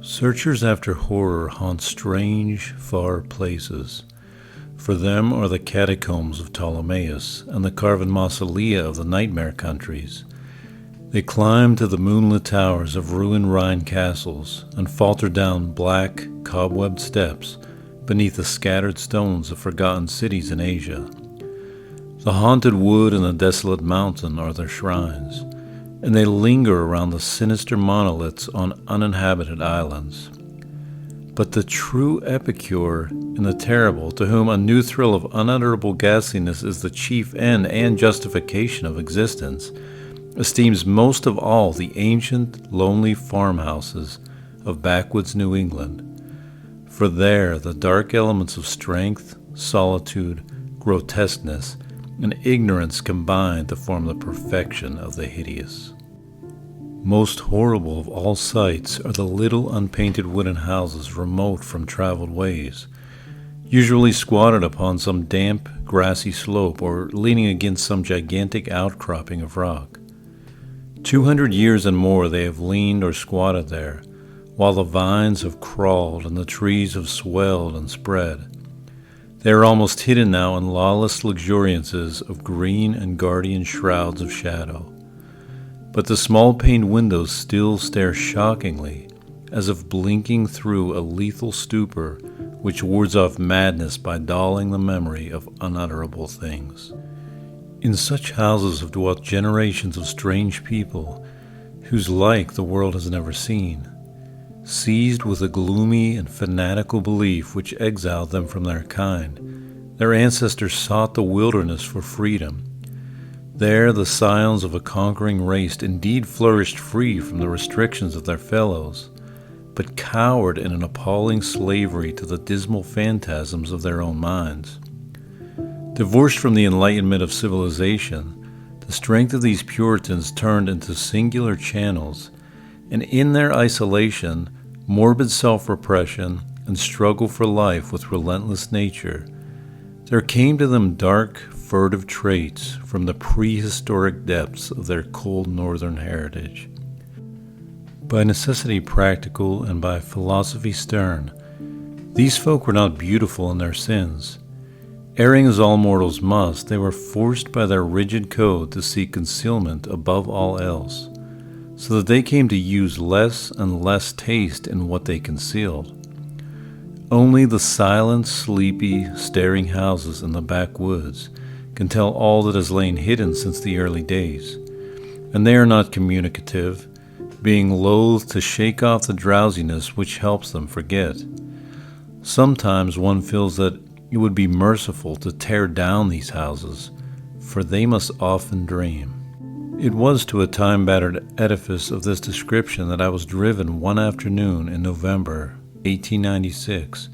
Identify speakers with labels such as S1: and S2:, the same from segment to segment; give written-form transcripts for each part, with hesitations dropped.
S1: Searchers after horror haunt strange, far places. For them are the catacombs of Ptolemais and the carven mausolea of the nightmare countries. They climb to the moonlit towers of ruined Rhine castles and falter down black, cobwebbed steps beneath the scattered stones of forgotten cities in Asia. The haunted wood and the desolate mountain are their shrines, and they linger around the sinister monoliths on uninhabited islands. But the true epicure in the terrible, to whom a new thrill of unutterable ghastliness is the chief end and justification of existence, esteems most of all the ancient, lonely farmhouses of backwoods New England. For there the dark elements of strength, solitude, grotesqueness, and ignorance combine to form the perfection of the hideous. Most horrible of all sights are the little unpainted wooden houses remote from traveled ways, usually squatted upon some damp, grassy slope or leaning against some gigantic outcropping of rock. 200 years and more they have leaned or squatted there, while the vines have crawled and the trees have swelled and spread. They are almost hidden now in lawless luxuriances of green and guardian shrouds of shadow. But the small-paned windows still stare shockingly, as if blinking through a lethal stupor which wards off madness by dulling the memory of unutterable things. In such houses have dwelt generations of strange people, whose like the world has never seen. Seized with a gloomy and fanatical belief which exiled them from their kind, their ancestors sought the wilderness for freedom. There the scions of a conquering race indeed flourished free from the restrictions of their fellows, but cowered in an appalling slavery to the dismal phantasms of their own minds. Divorced from the enlightenment of civilization, the strength of these Puritans turned into singular channels, and in their isolation, morbid self-repression, and struggle for life with relentless nature, there came to them dark, furtive traits from the prehistoric depths of their cold northern heritage. By necessity practical and by philosophy stern, these folk were not beautiful in their sins. Erring as all mortals must, they were forced by their rigid code to seek concealment above all else, so that they came to use less and less taste in what they concealed. Only the silent, sleepy, staring houses in the backwoods can tell all that has lain hidden since the early days, and they are not communicative, being loath to shake off the drowsiness which helps them forget. Sometimes one feels that it would be merciful to tear down these houses, for they must often dream. It was to a time-battered edifice of this description that I was driven one afternoon in November 1896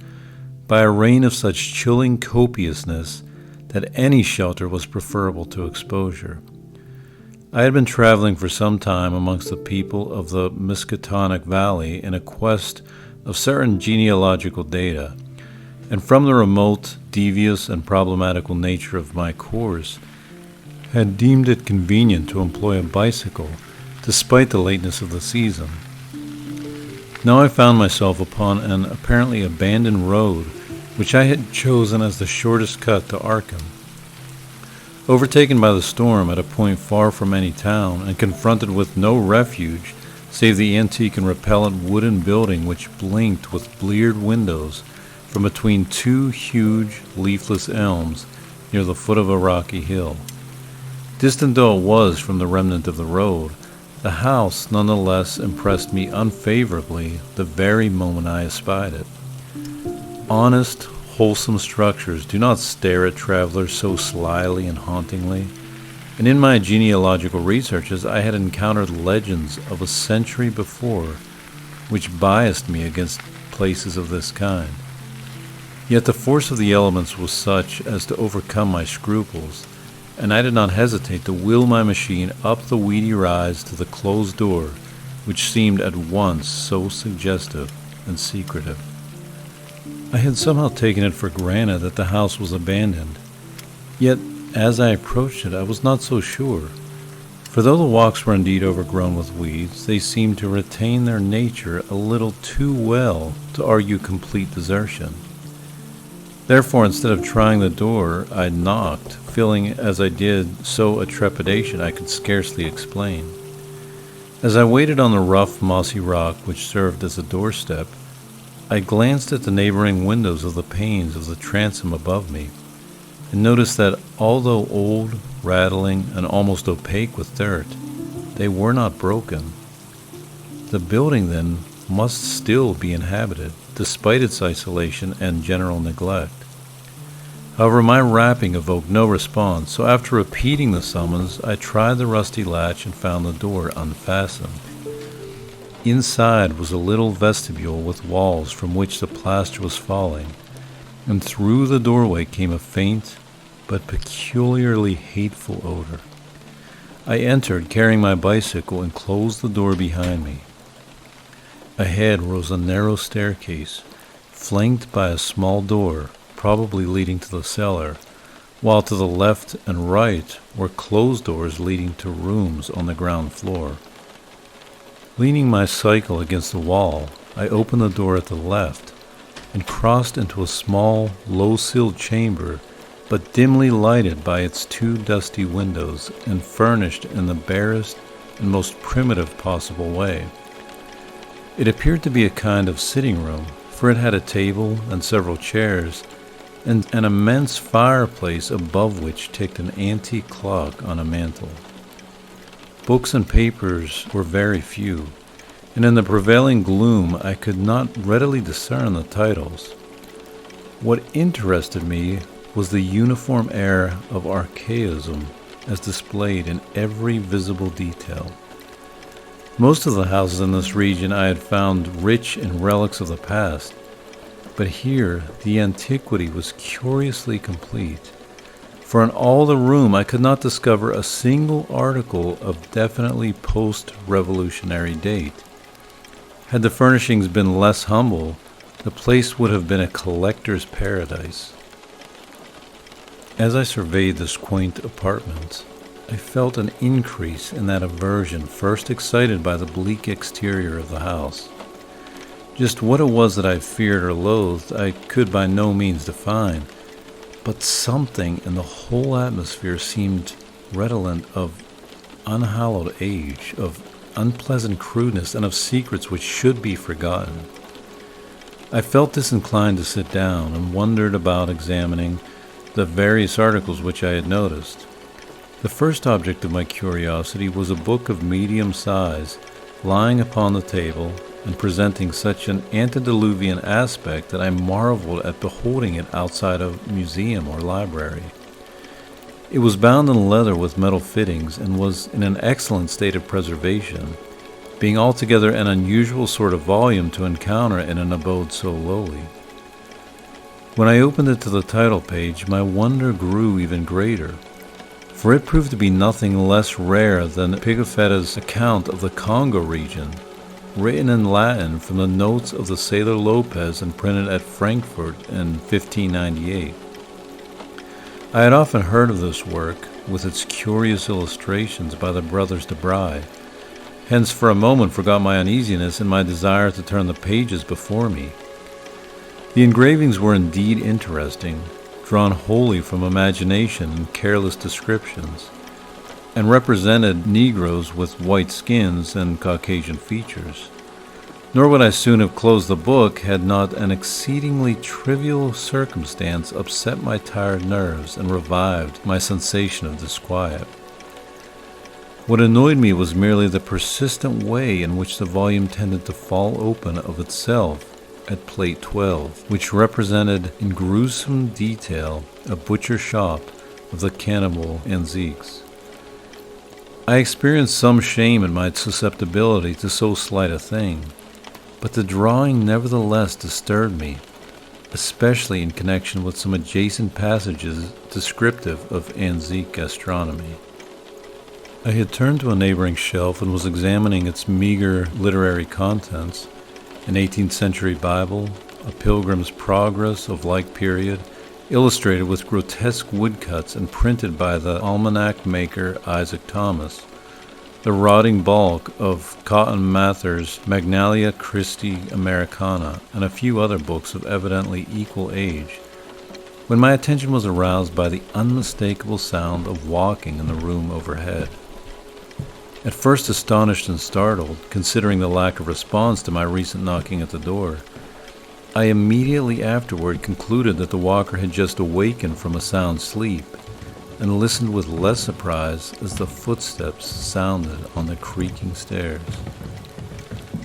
S1: by a rain of such chilling copiousness that any shelter was preferable to exposure. I had been traveling for some time amongst the people of the Miskatonic Valley in a quest of certain genealogical data, and from the remote, devious, and problematical nature of my course, had deemed it convenient to employ a bicycle despite the lateness of the season. Now I found myself upon an apparently abandoned road which I had chosen as the shortest cut to Arkham. Overtaken by the storm at a point far from any town and confronted with no refuge save the antique and repellent wooden building which blinked with bleared windows from between two huge leafless elms near the foot of a rocky hill. Distant though it was from the remnant of the road, the house nonetheless impressed me unfavorably the very moment I espied it. Honest, wholesome structures do not stare at travelers so slyly and hauntingly, and in my genealogical researches I had encountered legends of a century before which biased me against places of this kind. Yet the force of the elements was such as to overcome my scruples, and I did not hesitate to wheel my machine up the weedy rise to the closed door, which seemed at once so suggestive and secretive. I had somehow taken it for granted that the house was abandoned, yet as I approached it I was not so sure, For though the walks were indeed overgrown with weeds, they seemed to retain their nature a little too well to argue complete desertion. Therefore, instead of trying the door, I knocked, feeling as I did so a trepidation I could scarcely explain. As I waited on the rough, mossy rock which served as a doorstep, I glanced at the neighboring windows of the panes of the transom above me, and noticed that although old, rattling, and almost opaque with dirt, they were not broken. The building, then, must still be inhabited, despite its isolation and general neglect. However, my rapping evoked no response, so after repeating the summons, I tried the rusty latch and found the door unfastened. Inside was a little vestibule with walls from which the plaster was falling, and through the doorway came a faint but peculiarly hateful odor. I entered, carrying my bicycle, and closed the door behind me. Ahead rose a narrow staircase, flanked by a small door, probably leading to the cellar, while to the left and right were closed doors leading to rooms on the ground floor. Leaning my cycle against the wall, I opened the door at the left and crossed into a small, low-ceiled chamber, but dimly lighted by its two dusty windows and furnished in the barest and most primitive possible way. It appeared to be a kind of sitting room, for it had a table and several chairs, and an immense fireplace above which ticked an antique clock on a mantel. Books and papers were very few, and in the prevailing gloom I could not readily discern the titles. What interested me was the uniform air of archaism as displayed in every visible detail. Most of the houses in this region I had found rich in relics of the past, but here the antiquity was curiously complete, for in all the room I could not discover a single article of definitely post-revolutionary date. Had the furnishings been less humble, the place would have been a collector's paradise. As I surveyed this quaint apartment, I felt an increase in that aversion first excited by the bleak exterior of the house. Just what it was that I feared or loathed, I could by no means define, but something in the whole atmosphere seemed redolent of unhallowed age, of unpleasant crudeness, and of secrets which should be forgotten. I felt disinclined to sit down, and wandered about examining the various articles which I had noticed. The first object of my curiosity was a book of medium size, lying upon the table, and presenting such an antediluvian aspect that I marveled at beholding it outside a museum or library. It was bound in leather with metal fittings, and was in an excellent state of preservation, being altogether an unusual sort of volume to encounter in an abode so lowly. When I opened it to the title page, my wonder grew even greater, for it proved to be nothing less rare than Pigafetta's account of the Congo region, written in Latin from the notes of the sailor Lopez and printed at Frankfurt in 1598. I had often heard of this work, with its curious illustrations by the brothers de Bry, hence for a moment forgot my uneasiness in my desire to turn the pages before me. The engravings were indeed interesting, drawn wholly from imagination and careless descriptions, and represented Negroes with white skins and Caucasian features. Nor would I soon have closed the book had not an exceedingly trivial circumstance upset my tired nerves and revived my sensation of disquiet. What annoyed me was merely the persistent way in which the volume tended to fall open of itself at plate 12, which represented in gruesome detail a butcher shop of the cannibal Anziques. I experienced some shame in my susceptibility to so slight a thing, but the drawing nevertheless disturbed me, especially in connection with some adjacent passages descriptive of Anzique gastronomy. I had turned to a neighboring shelf and was examining its meager literary contents: an 18th century Bible, a Pilgrim's Progress of like period, illustrated with grotesque woodcuts and printed by the almanac maker Isaac Thomas, the rotting bulk of Cotton Mather's Magnalia Christi Americana, and a few other books of evidently equal age, when my attention was aroused by the unmistakable sound of walking in the room overhead. At first astonished and startled, considering the lack of response to my recent knocking at the door, I immediately afterward concluded that the walker had just awakened from a sound sleep, and listened with less surprise as the footsteps sounded on the creaking stairs.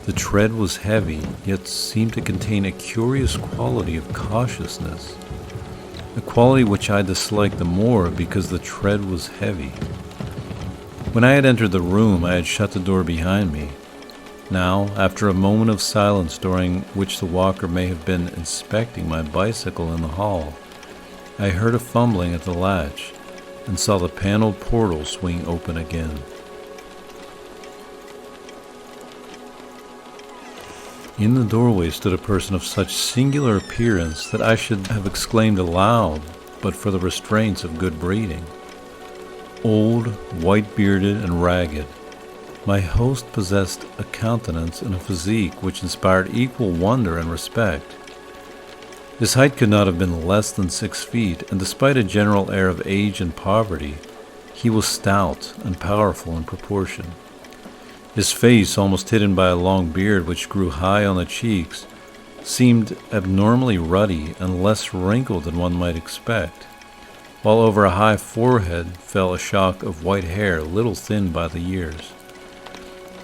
S1: The tread was heavy, yet seemed to contain a curious quality of cautiousness, a quality which I disliked the more because the tread was heavy. When I had entered the room, I had shut the door behind me. Now, after a moment of silence during which the walker may have been inspecting my bicycle in the hall, I heard a fumbling at the latch and saw the paneled portal swing open again. In the doorway stood a person of such singular appearance that I should have exclaimed aloud but for the restraints of good breeding. Old, white-bearded, and ragged, my host possessed a countenance and a physique which inspired equal wonder and respect. His height could not have been less than 6 feet, and despite a general air of age and poverty, he was stout and powerful in proportion. His face, almost hidden by a long beard which grew high on the cheeks, seemed abnormally ruddy and less wrinkled than one might expect, while over a high forehead fell a shock of white hair little thinned by the years.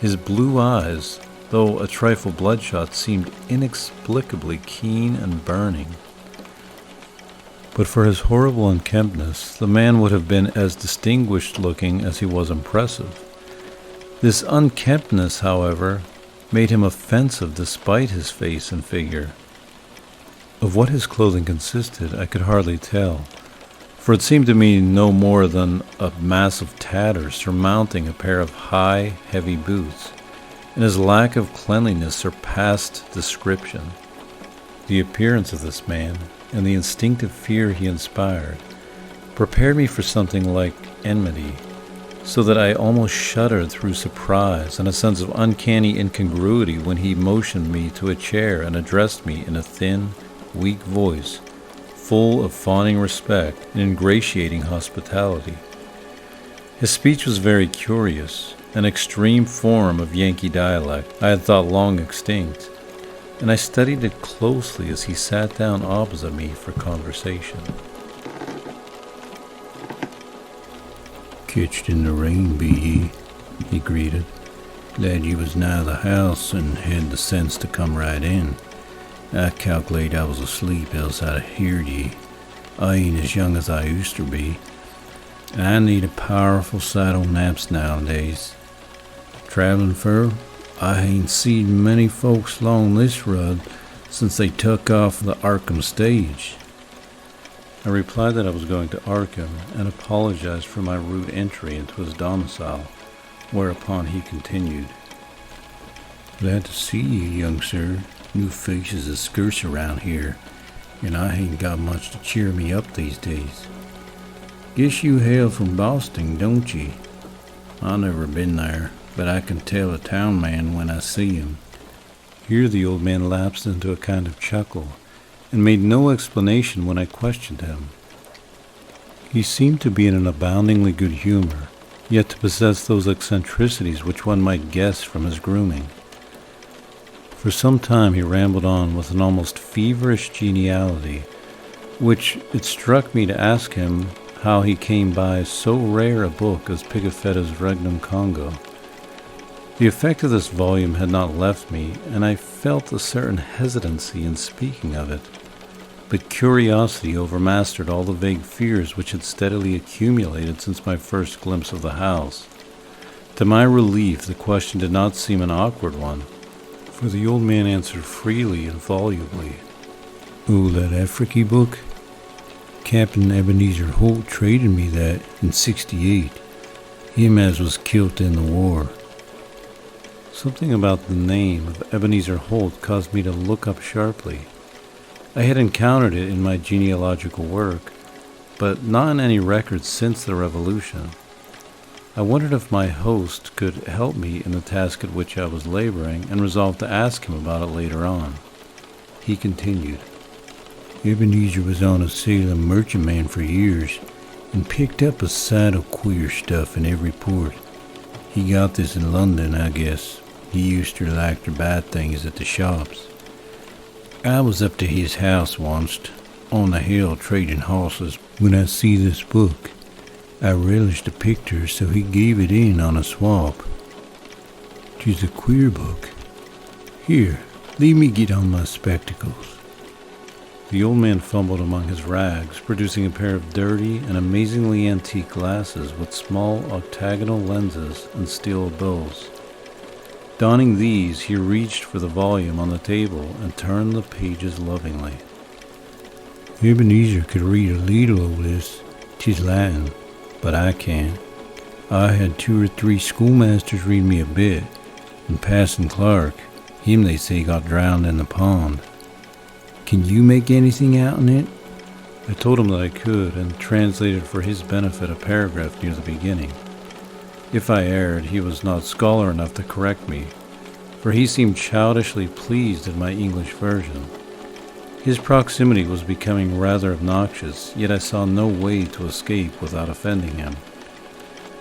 S1: His blue eyes, though a trifle bloodshot, seemed inexplicably keen and burning. But for his horrible unkemptness, the man would have been as distinguished-looking as he was impressive. This unkemptness, however, made him offensive despite his face and figure. Of what his clothing consisted, I could hardly tell, for it seemed to me no more than a mass of tatters surmounting a pair of high, heavy boots, and his lack of cleanliness surpassed description. The appearance of this man, and the instinctive fear he inspired, prepared me for something like enmity, so that I almost shuddered through surprise and a sense of uncanny incongruity when he motioned me to a chair and addressed me in a thin, weak voice, full of fawning respect and ingratiating hospitality. His speech was very curious, an extreme form of Yankee dialect I had thought long extinct, and I studied it closely as he sat down opposite me for conversation.
S2: "Kitched in the rain, be ye?" he greeted. "Glad you was nigh the house and had the sense to come right in. I calculate I was asleep, else I'd have heard ye. I ain't as young as I used to be, and I need a powerful sight o' naps nowadays. Travelin' fur, I ain't seen many folks along this road since they took off the Arkham stage."
S1: I replied that I was going to Arkham and apologized for my rude entry into his domicile, whereupon he continued,
S2: "Glad to see you, young sir. New faces is scarce around here, and I ain't got much to cheer me up these days. Guess you hail from Boston, don't ye? I never been there, but I can tell a town man when I see him."
S1: Here the old man lapsed into a kind of chuckle, and made no explanation when I questioned him. He seemed to be in an aboundingly good humor, yet to possess those eccentricities which one might guess from his grooming. For some time he rambled on with an almost feverish geniality, which it struck me to ask him how he came by so rare a book as Pigafetta's Regnum Congo. The effect of this volume had not left me, and I felt a certain hesitancy in speaking of it, but curiosity overmastered all the vague fears which had steadily accumulated since my first glimpse of the house. To my relief, the question did not seem an awkward one, for the old man answered freely and volubly.
S2: "Oh, that African book? Captain Ebenezer Holt traded me that in '68. Him as was killed in the war."
S1: Something about the name of Ebenezer Holt caused me to look up sharply. I had encountered it in my genealogical work, but not in any records since the Revolution. I wondered if my host could help me in the task at which I was laboring, and resolved to ask him about it later on. He continued,
S2: Ebenezer was on a Salem merchantman for years and picked up a sight of queer stuff in every port. He got this in London, I guess. He used to like to buy things at the shops. I was up to his house once, on the hill trading horses, when I see this book. I relished the picture, so he gave it in on a swap. 'Tis a queer book. Here, leave me get on my spectacles.
S1: The old man fumbled among his rags, producing a pair of dirty and amazingly antique glasses with small octagonal lenses and steel bows. Donning these, he reached for the volume on the table and turned the pages lovingly.
S2: Ebenezer could read a little of this. 'Tis Latin, but I can't. I had 2 or 3 schoolmasters read me a bit, and Parson Clark, him they say got drowned in the pond. Can you make anything out in it?
S1: I told him that I could, and translated for his benefit a paragraph near the beginning. If I erred, he was not scholar enough to correct me, for he seemed childishly pleased at my English version. His proximity was becoming rather obnoxious, yet I saw no way to escape without offending him.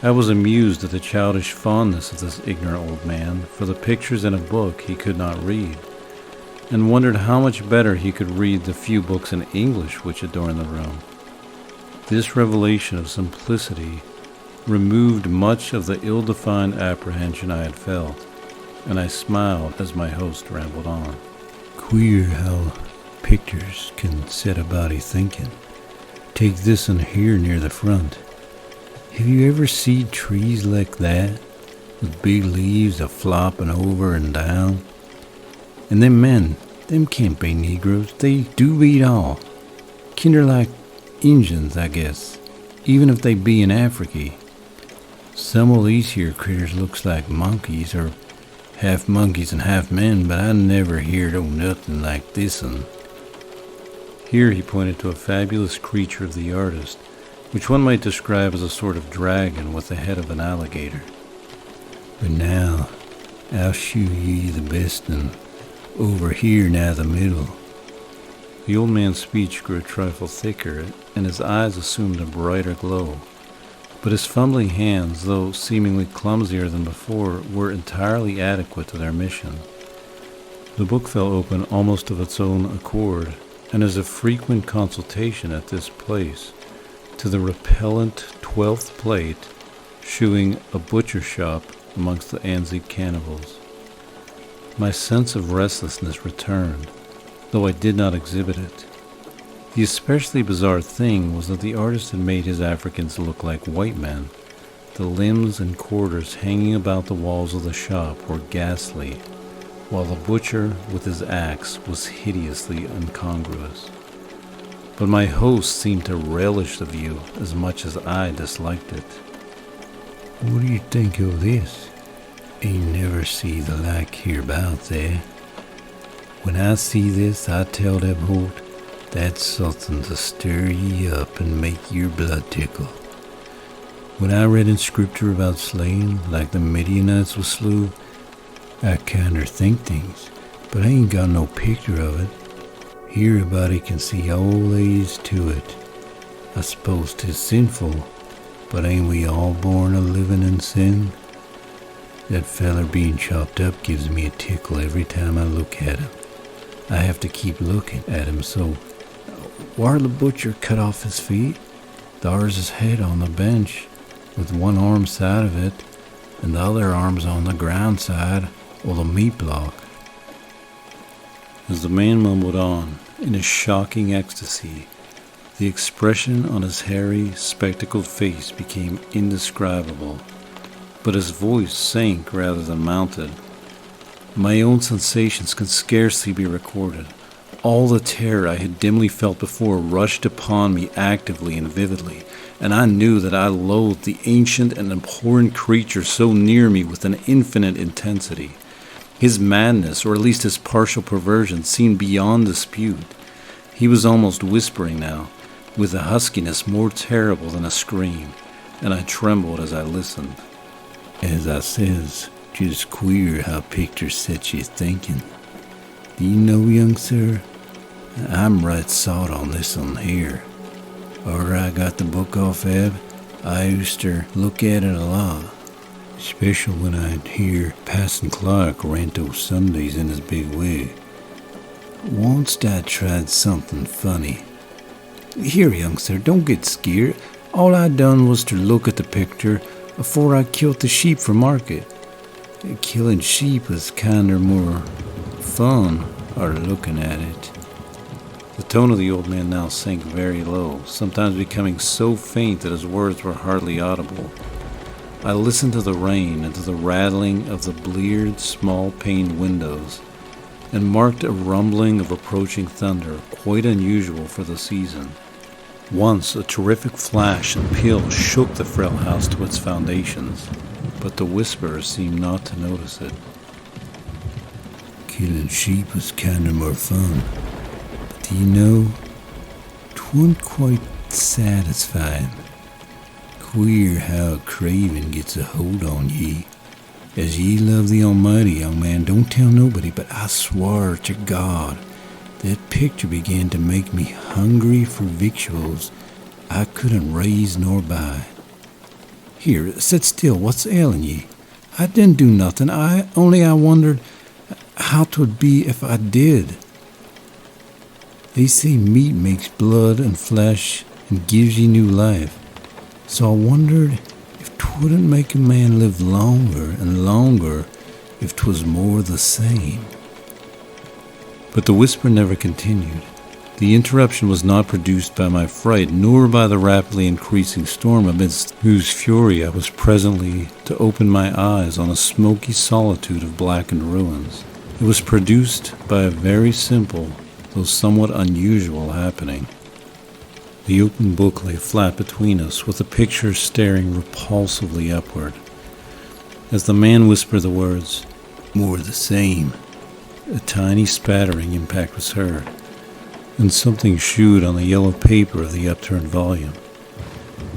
S1: I was amused at the childish fondness of this ignorant old man for the pictures in a book he could not read, and wondered how much better he could read the few books in English which adorned the room. This revelation of simplicity removed much of the ill-defined apprehension I had felt, and I smiled as my host rambled on.
S2: Queer how pictures can set a body thinking. Take this one here near the front. Have you ever seen trees like that, with big leaves a-flopping over and down? And them men, them can't be Negroes, they do beat all. Kinder like Injuns, I guess, even if they be in Africa. Some of these here critters looks like monkeys, or half monkeys and half men, but I never heard of nothing like this one.
S1: Here he pointed to a fabulous creature of the artist, which one might describe as a sort of dragon with the head of an alligator.
S2: But now, I'll shew ye the best one. Over here now the middle.
S1: The old man's speech grew a trifle thicker, and his eyes assumed a brighter glow. But his fumbling hands, though seemingly clumsier than before, were entirely adequate to their mission. The book fell open almost of its own accord, and as a frequent consultation at this place, to the repellent 12th plate, shewing a butcher shop amongst the Anzique cannibals. My sense of restlessness returned, though I did not exhibit it. The especially bizarre thing was that the artist had made his Africans look like white men. The limbs and quarters hanging about the walls of the shop were ghastly, while the butcher with his axe was hideously incongruous. But my host seemed to relish the view as much as I disliked it.
S2: What do you think of this? Ain't never see the like hereabouts, eh? When I see this, I tell them Holt, that's something to stir ye up and make your blood tickle. When I read in scripture about slaying, like the Midianites was slew, I kinder think things, but I ain't got no picture of it. Here a body can see all there is to it. I suppose 'tis sinful, but ain't we all born a living in sin? That feller being chopped up gives me a tickle every time I look at him. I have to keep looking at him, so whar the butcher cut off his feet? Thar's his head on the bench, with one arm side of it, and the other arm's on the ground side or the meat block.
S1: As the man mumbled on, in a shocking ecstasy, the expression on his hairy, spectacled face became indescribable, but his voice sank rather than mounted. My own sensations can scarcely be recorded. All the terror I had dimly felt before rushed upon me actively and vividly, and I knew that I loathed the ancient and abhorrent creature so near me with an infinite intensity. His madness, or at least his partial perversion, seemed beyond dispute. He was almost whispering now, with a huskiness more terrible than a scream, and I trembled as I listened.
S2: As I says, just queer how pictures set you thinking. Do you know, young sir, I'm right sot on this one here. Arter I got the book off Eb, I used to look at it a lot, especially when I'd hear Passon Clark rant those Sundays in his big wig. Once I tried something funny. Here, young sir, don't get scared. All I done was to look at the picture afore I killed the sheep for market. Killing sheep is kinder more fun, or looking at it.
S1: The tone of the old man now sank very low, sometimes becoming so faint that his words were hardly audible. I listened to the rain and to the rattling of the bleared, small-paned windows, and marked a rumbling of approaching thunder, quite unusual for the season. Once a terrific flash and peal shook the frail house to its foundations, but the whisperer seemed not to notice it.
S2: Killing sheep was kinder more fun. But do you know, 'twa'n't quite satisfying. Queer how a craving gets a hold on ye. As ye love the Almighty, young man, don't tell nobody, but I swear to God, that picture began to make me hungry for victuals I couldn't raise nor buy. Here, sit still, what's ailing ye? I didn't do nothing, I wondered how 'twould be if I did. They say meat makes blood and flesh and gives ye new life, so I wondered if 'twouldn't make a man live longer and longer if 'twas more the same.
S1: But the whisper never continued. The interruption was not produced by my fright, nor by the rapidly increasing storm amidst whose fury I was presently to open my eyes on a smoky solitude of blackened ruins. It was produced by a very simple, though somewhat unusual happening. The open book lay flat between us, with the picture staring repulsively upward. As the man whispered the words, "More the same," a tiny spattering impact was heard, and something shooed on the yellow paper of the upturned volume.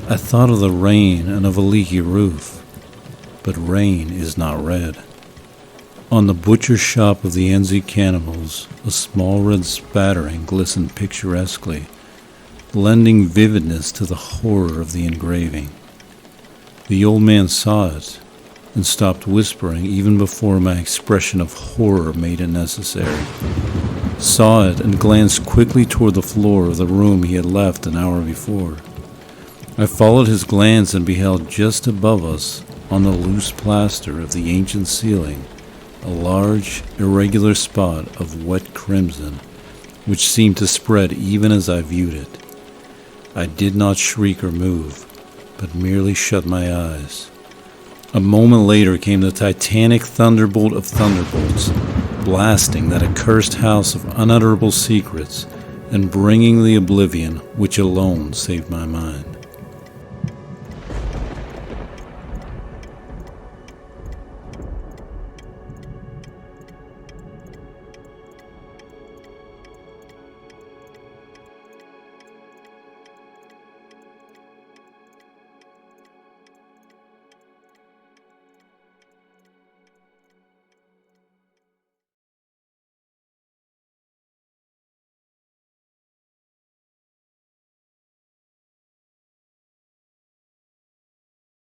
S1: I thought of the rain and of a leaky roof, but rain is not red. On the butcher shop of the Enzi cannibals, a small red spattering glistened picturesquely, lending vividness to the horror of the engraving. The old man saw it, and stopped whispering even before my expression of horror made it necessary. Saw it and glanced quickly toward the floor of the room he had left an hour before. I followed his glance and beheld just above us, on the loose plaster of the ancient ceiling, a large, irregular spot of wet crimson, which seemed to spread even as I viewed it. I did not shriek or move, but merely shut my eyes. A moment later came the titanic thunderbolt of thunderbolts, blasting that accursed house of unutterable secrets and bringing the oblivion which alone saved my mind.